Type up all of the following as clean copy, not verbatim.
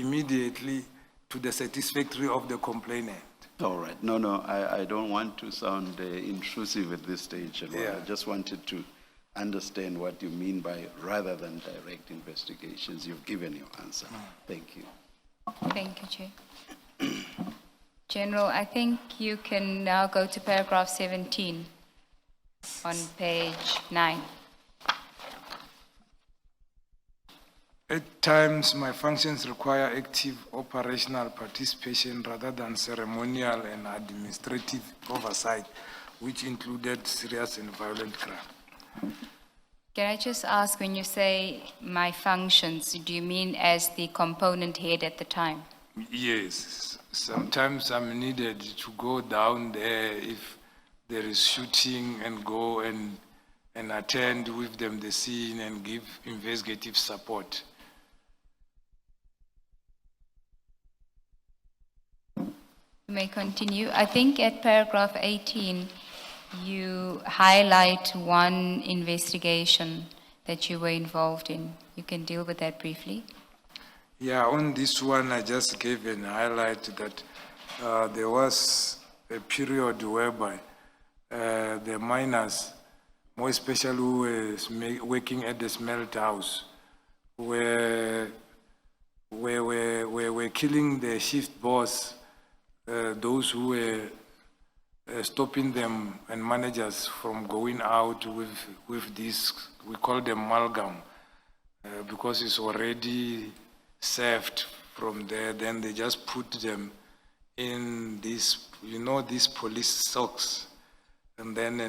immediately to the satisfactory of the complainant. All right. No, I don't want to sound intrusive at this stage. Yeah. I just wanted to understand what you mean by rather than direct investigations. You've given your answer. Thank you. Thank you, Chair. General, I think you can now go to paragraph 17 on page 9. At times, my functions require active operational participation rather than ceremonial and administrative oversight, which included serious and violent crime. Can I just ask, when you say my functions, do you mean as the component head at the time? Yes, sometimes I'm needed to go down there if there is shooting and go and attend with them the scene and give investigative support. You may continue. I think at paragraph 18, you highlight one investigation that you were involved in. You can deal with that briefly. Yeah, on this one, I just gave an highlight that there was a period whereby the miners, more especially who were working at the smelt house, were killing the shift boss, those who were stopping them and managers from going out with this, we call them amalgam, because it's already served from there. Then they just put them in this, these police socks, and then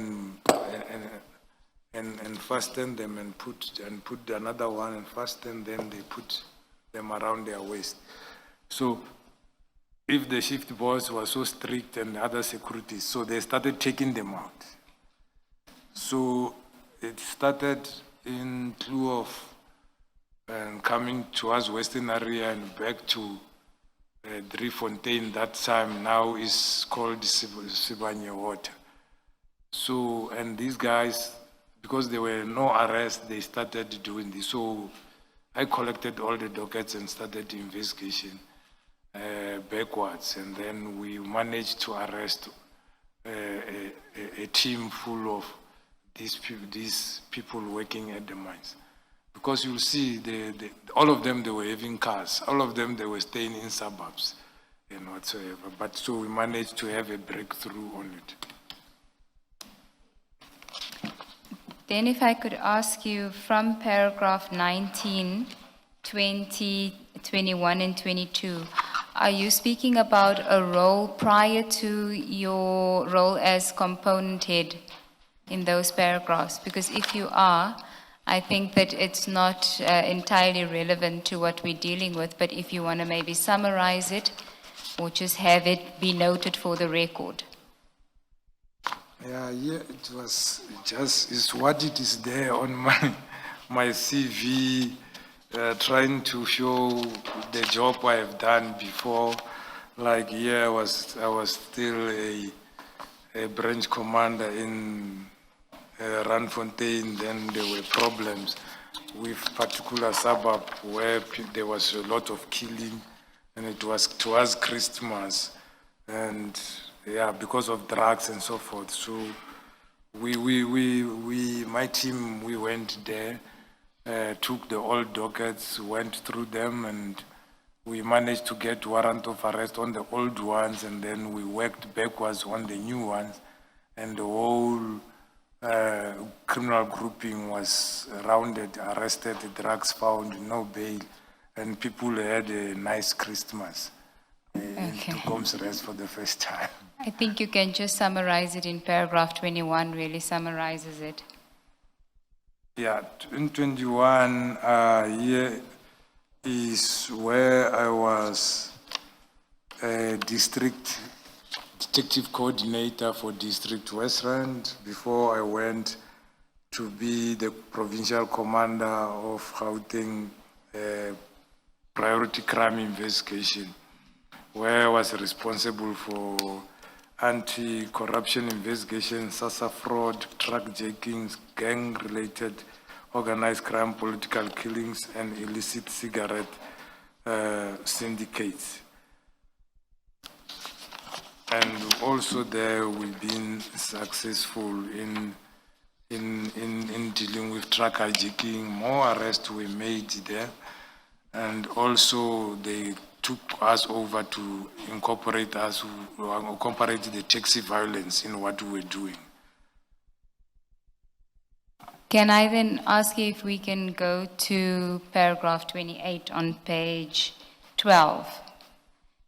and fasten them and put another one and fasten. Then they put them around their waist. So if the shift boss was so strict and other securities, so they started taking them out. So it started in lieu of coming towards Western area and back to Driefontein. That time now is called Sibanye Water. So, and these guys, because there were no arrests, they started doing this. So I collected all the dockets and started the investigation backwards, and then we managed to arrest a team full of these people working at the mines. Because you'll see, all of them, they were having cars. All of them, they were staying in suburbs and whatsoever. But so we managed to have a breakthrough on it. Then if I could ask you from paragraph 19, 20, 21, and 22, are you speaking about a role prior to your role as component head in those paragraphs? Because if you are, I think that it's not entirely relevant to what we're dealing with, but if you want to maybe summarize it or just have it be noted for the record. Yeah, it was just, it's what it is there on my CV, trying to show the job I have done before. Like here, I was still a branch commander in Randfontein. Then there were problems with particular suburb where there was a lot of killing, and it was towards Christmas, and yeah, because of drugs and so forth. So my team, we went there, took the old dockets, went through them, and we managed to get warrant of arrest on the old ones, and then we worked backwards on the new ones, and the whole criminal grouping was rounded, arrested, drugs found, no bail, and people had a nice Christmas. Okay. To Com's Rest for the first time. I think you can just summarize it in paragraph 21, really summarizes it. Yeah, in 21, here is where I was a district detective coordinator for District West Rand before I went to be the provincial commander of Gauteng priority crime investigation, where I was responsible for anti-corruption investigation, SASSA fraud, truck jackings, gang-related organized crime, political killings, and illicit cigarette syndicates. And also there we've been successful in dealing with truck hijacking. More arrests were made there. And also they took us over to incorporate the taxi violence in what we were doing. Can I then ask you if we can go to paragraph 28 on page 12,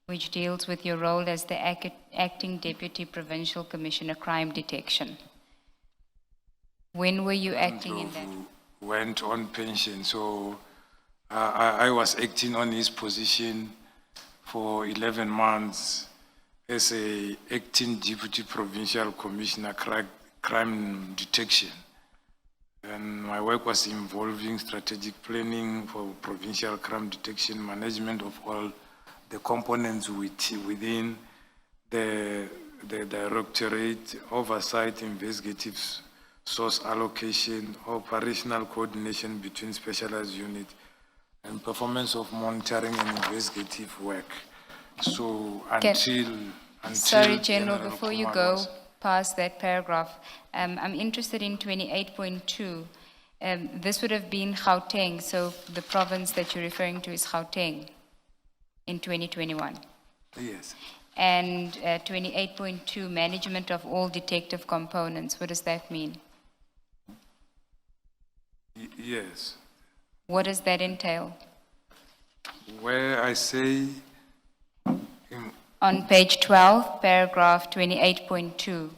which deals with your role as the acting Deputy Provincial Commissioner Crime Detection. When were you acting in that? Went on pension, so I was acting on his position for 11 months as a acting Deputy Provincial Commissioner Crime Detection. And my work was involving strategic planning for provincial crime detection, management of all the components within the directorate, oversight, investigative source allocation, operational coordination between specialized units, and performance of monitoring and investigative work. So until Sorry, General, before you Kumar go past that paragraph, I'm interested in 28.2. This would have been Gauteng, so the province that you're referring to is Gauteng in 2021. Yes. And 28.2, management of all detective components, what does that mean? Yes. What does that entail? Where I say On page 12, paragraph 28.2,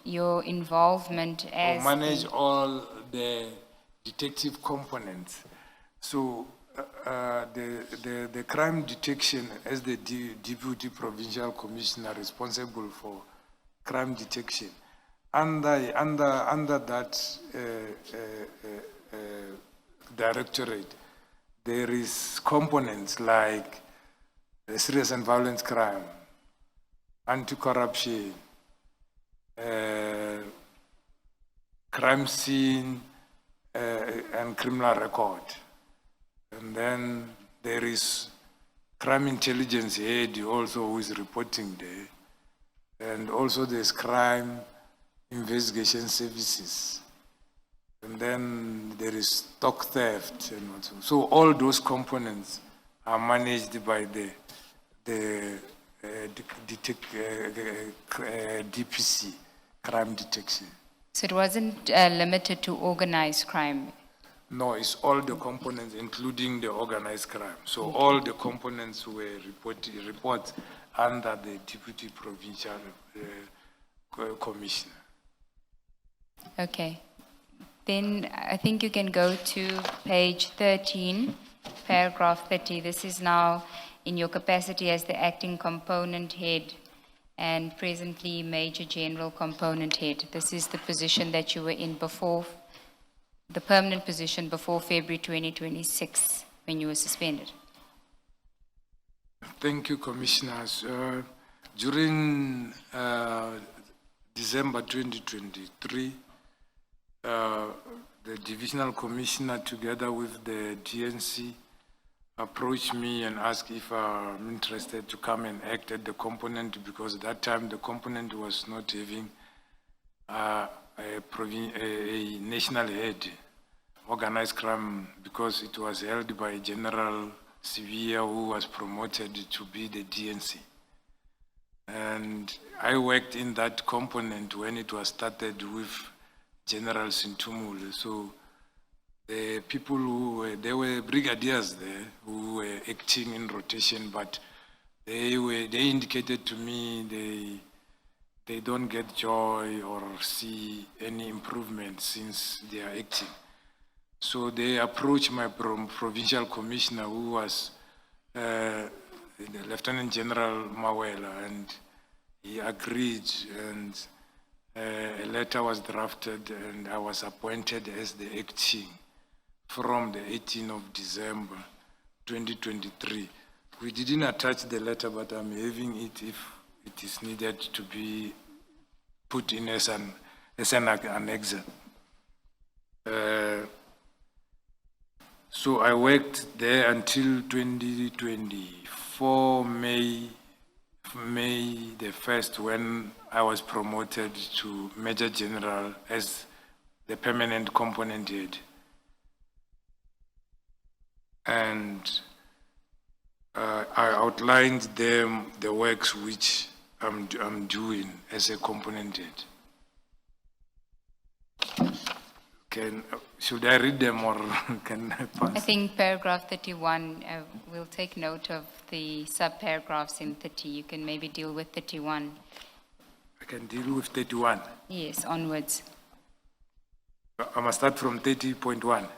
your involvement as... manage all the detective components. So the crime detection as the Deputy Provincial Commissioner responsible for crime detection. Under that directorate, there is components like serious and violent crime, anti-corruption, crime scene, and criminal record. And then there is crime intelligence head also who is reporting there. And also there's crime investigation services. And then there is stock theft and what so all those components are managed by the DPC, crime detection. So it wasn't limited to organized crime? No, it's all the components, including the organized crime. So all the components were report under the Deputy Provincial Commissioner. Okay. Then I think you can go to page 13, paragraph 30. This is now in your capacity as the acting component head and presently Major General Component Head. This is the position that you were in before, the permanent position before February 2026 when you were suspended. Thank you, Commissioners. During December 2023, the Divisional Commissioner together with the DNC approached me and asked if I'm interested to come and act at the component because at that time the component was not having a national head, organized crime, because it was held by General Sevilla who was promoted to be the DNC. And I worked in that component when it was started with General Sintumule. So the people who were, there were brigadiers there who were acting in rotation, but they indicated to me they don't get joy or see any improvement since they are acting. So they approached my provincial commissioner, who was Lieutenant General Mawela, and he agreed, and a letter was drafted, and I was appointed as the acting from the 18th of December 2023. We didn't attach the letter, but I'm having it if it is needed to be put in as an annex. So I worked there until 2024, May the 1st, when I was promoted to Major General as the permanent component head. And I outlined them the works which I'm doing as a component head. Should I read them or can I pass? I think paragraph 31, we'll take note of the sub-paragraphs in 30. You can maybe deal with 31. I can deal with 31. Yes, onwards. I must start from 30.1.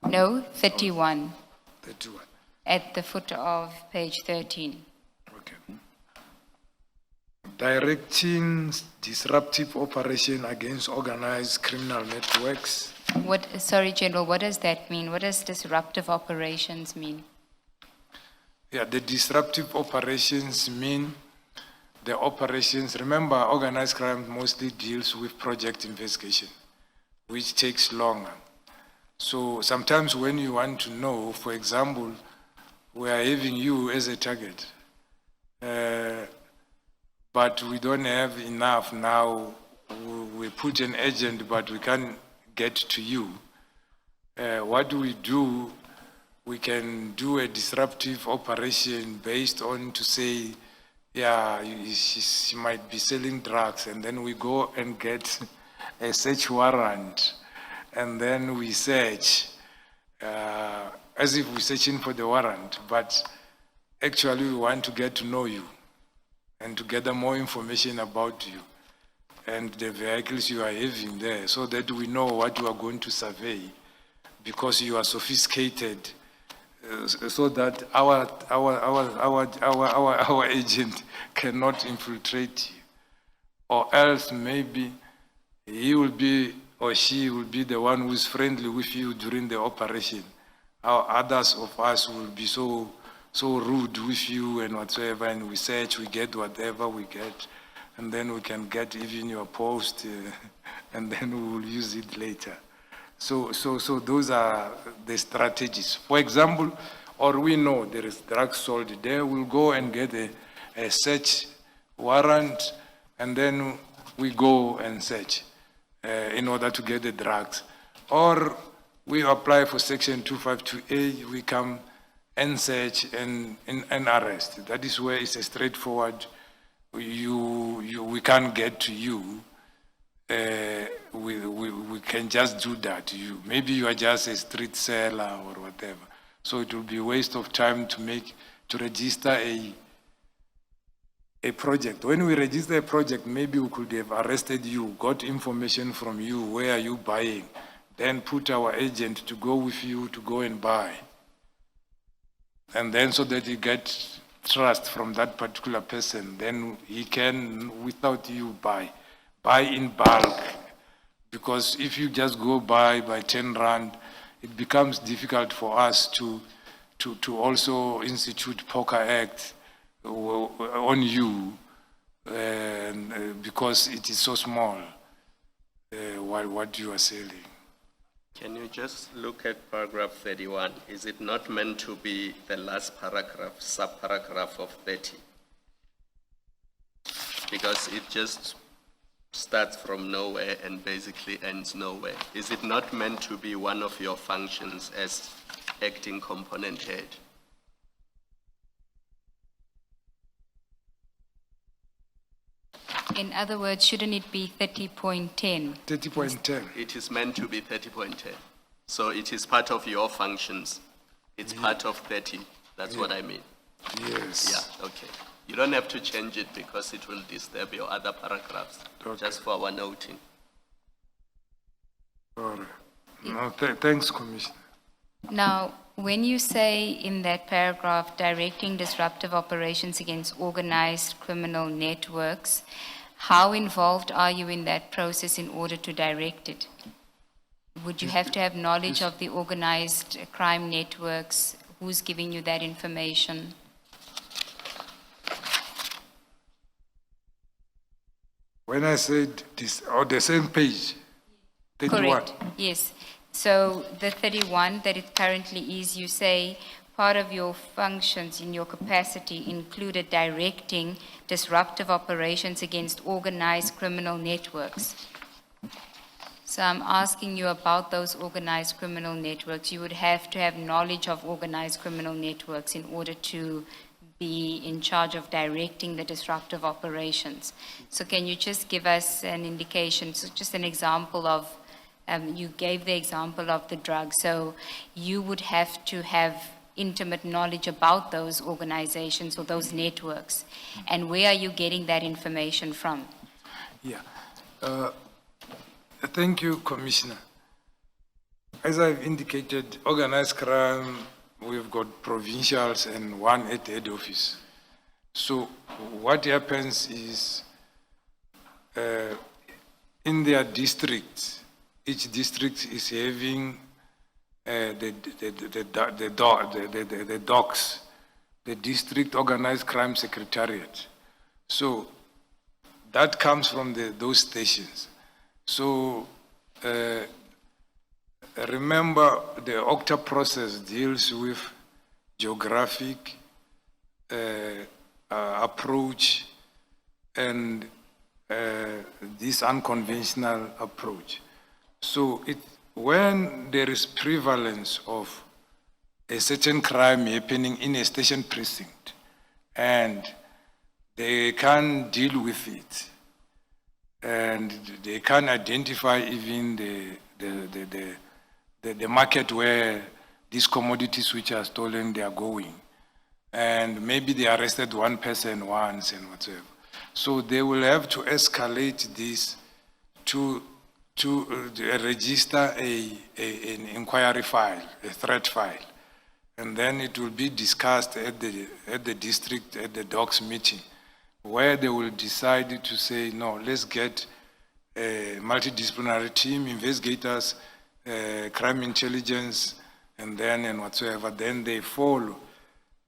No, 31, 31. at the foot of page 13. Okay. Directing disruptive operation against organized criminal networks. Sorry, General, what does that mean? What does disruptive operations mean? Yeah, the disruptive operations mean the operations. Remember, organized crime mostly deals with project investigation, which takes longer. So sometimes when you want to know, for example, we are having you as a target, but we don't have enough now. We put an agent, but we can't get to you. What do? We can do a disruptive operation based on to say, yeah, she might be selling drugs, and then we go and get a search warrant, and then we search, as if we're searching for the warrant, but actually we want to get to know you and to gather more information about you and the vehicles you are having there, so that we know what you are going to survey, because you are sophisticated, so that our agent cannot infiltrate you, or else maybe he will be or she will be the one who is friendly with you during the operation. Our others of us will be so rude with you and whatsoever, and we search, we get whatever we get, and then we can get even your post, and then we will use it later. So those are the strategies. For example, or we know there is drugs sold there, we'll go and get a search warrant, and then we go and search in order to get the drugs. Or we apply for Section 252A, we come and search and arrest. That is where it's a straightforward, we can't get to you. We can just do that. Maybe you are just a street seller or whatever. So it will be a waste of time to register a project. When we register a project, maybe we could have arrested you, got information from you, where are you buying, then put our agent to go with you to go and buy. And then so that you get trust from that particular person, then he can, without you, buy in bulk. Because if you just go by 10 rand, it becomes difficult for us to also institute Poker Act on you, because it is so small, what you are selling. Can you just look at paragraph 31? Is it not meant to be the last paragraph, sub-paragraph of 30? Because it just starts from nowhere and basically ends nowhere. Is it not meant to be one of your functions as acting component head? In other words, shouldn't it be 30.10? 30.10. It is meant to be 30.10. So it is part of your functions. It's part of 30. That's what I mean. Yes. Yeah, okay. You don't have to change it because it will disturb your other paragraphs, Okay. just for our noting. All right. No, thanks, Commissioner. Now, when you say in that paragraph, directing disruptive operations against organized criminal networks, how involved are you in that process in order to direct it? Would you have to have knowledge of the organized crime networks? Who's giving you that information? When I said this, on the same page, 31. Correct, yes. So the 31 that it currently is, you say part of your functions in your capacity included directing disruptive operations against organized criminal networks. So I'm asking you about those organized criminal networks. You would have to have knowledge of organized criminal networks in order to be in charge of directing the disruptive operations. So can you just give us an indication, so just an example of, you gave the example of the drug, so you would have to have intimate knowledge about those organizations or those networks, and where are you getting that information from? Yeah. Thank you, Commissioner. As I've indicated, organized crime, we've got provincials and one at the head office. So what happens is, in their districts, each district is having the DOCS, the District Organized Crime Secretariat. So that comes from those stations. So remember, the OCTA process deals with geographic approach and this unconventional approach. So when there is prevalence of a certain crime happening in a station precinct and they can't deal with it, and they can't identify even the market where these commodities which are stolen, they are going. And maybe they arrested one person once and whatever. So they will have to escalate this to register an inquiry file, a threat file. And then it will be discussed at the district, at the DOCS meeting, where they will decide to say, no, let's get a multidisciplinary team, investigators, crime intelligence, and whatsoever. Then they follow.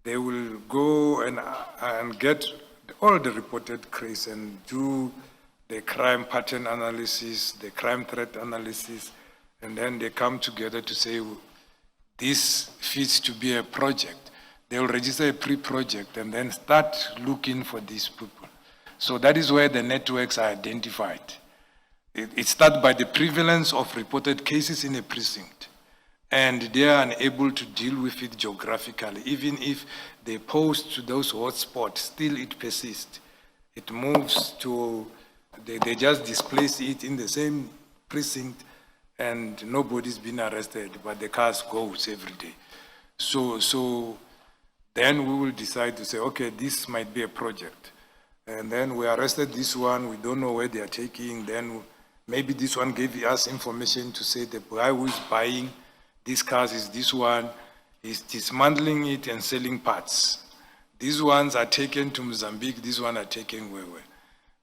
They will go and get all the reported cases and do the crime pattern analysis, the crime threat analysis, and then they come together to say, this fits to be a project. They will register a pre-project and then start looking for these people. So that is where the networks are identified. It starts by the prevalence of reported cases in a precinct. And they are unable to deal with it geographically. Even if they post to those hotspots, still it persists. It moves to, they just displace it in the same precinct and nobody's been arrested, but the cars goes every day. So then we will decide to say, okay, this might be a project. And then we arrested this one, we don't know where they are taking, then maybe this one gave us information to say the guy who is buying these cars is this one, is dismantling it and selling parts. These ones are taken to Mozambique, these ones are taken where.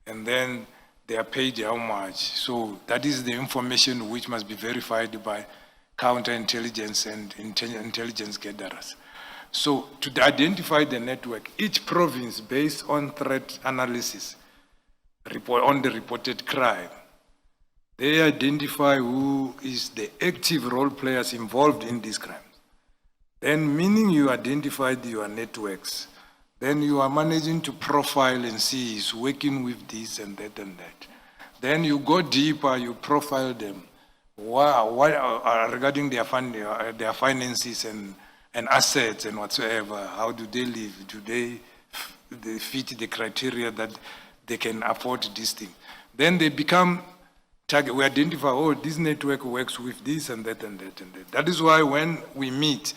And then they are paid how much. So that is the information which must be verified by counterintelligence and intelligence gatherers. So to identify the network, each province, based on threat analysis, on the reported crime, they identify who is the active role players involved in these crimes. Then, meaning you identified your networks, then you are managing to profile and see is working with this and that and that. Then you go deeper, you profile them. What regarding their finances and assets and whatsoever, how do they live? Do they fit the criteria that they can afford this thing? Then they become target. We identify, oh, this network works with this and that and that and that. That is why when we meet,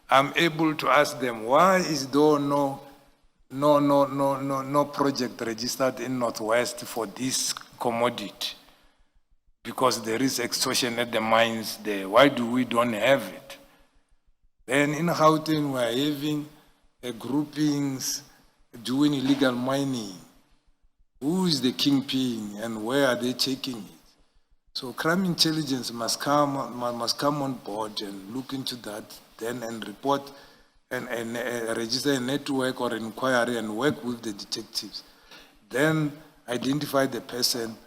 I'm able to ask them, why is there no project registered in Northwest for this commodity? Because there is extortion at the mines there. Why do we don't have it? Then in Gauteng, we are having groupings doing illegal mining. Who is the kingpin and where are they taking it? So crime intelligence must come on board and look into that then and report and register a network or an inquiry and work with the detectives. Then identify the person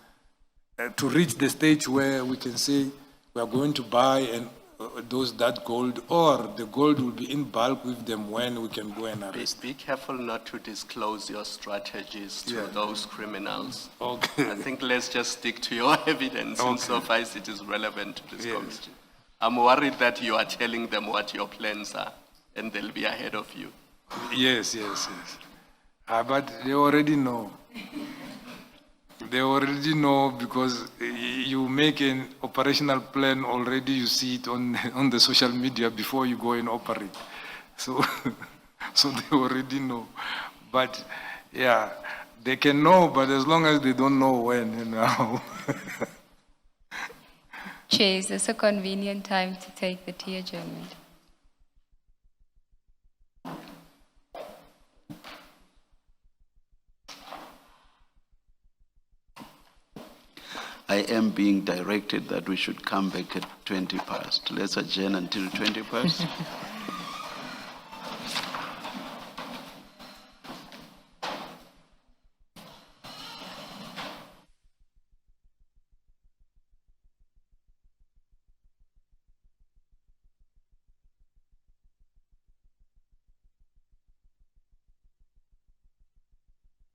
to reach the stage where we can say we are going to buy that gold, or the gold will be in bulk with them when we can go and arrest. Be careful not to disclose your strategies to Yeah. those criminals. Okay. I think let's just stick to your evidence Okay. insofar as it is relevant to this Yes. committee. I'm worried that you are telling them what your plans are, and they'll be ahead of you. Yes. But they already know. They already know because you make an operational plan already, you see it on the social media before you go and operate. So, so they already know. But yeah, they can know, but as long as they don't know when and how. Chair, is this a convenient time to take the tea adjournment? I am being directed that we should come back at 20 past. Let's adjourn until 20 past.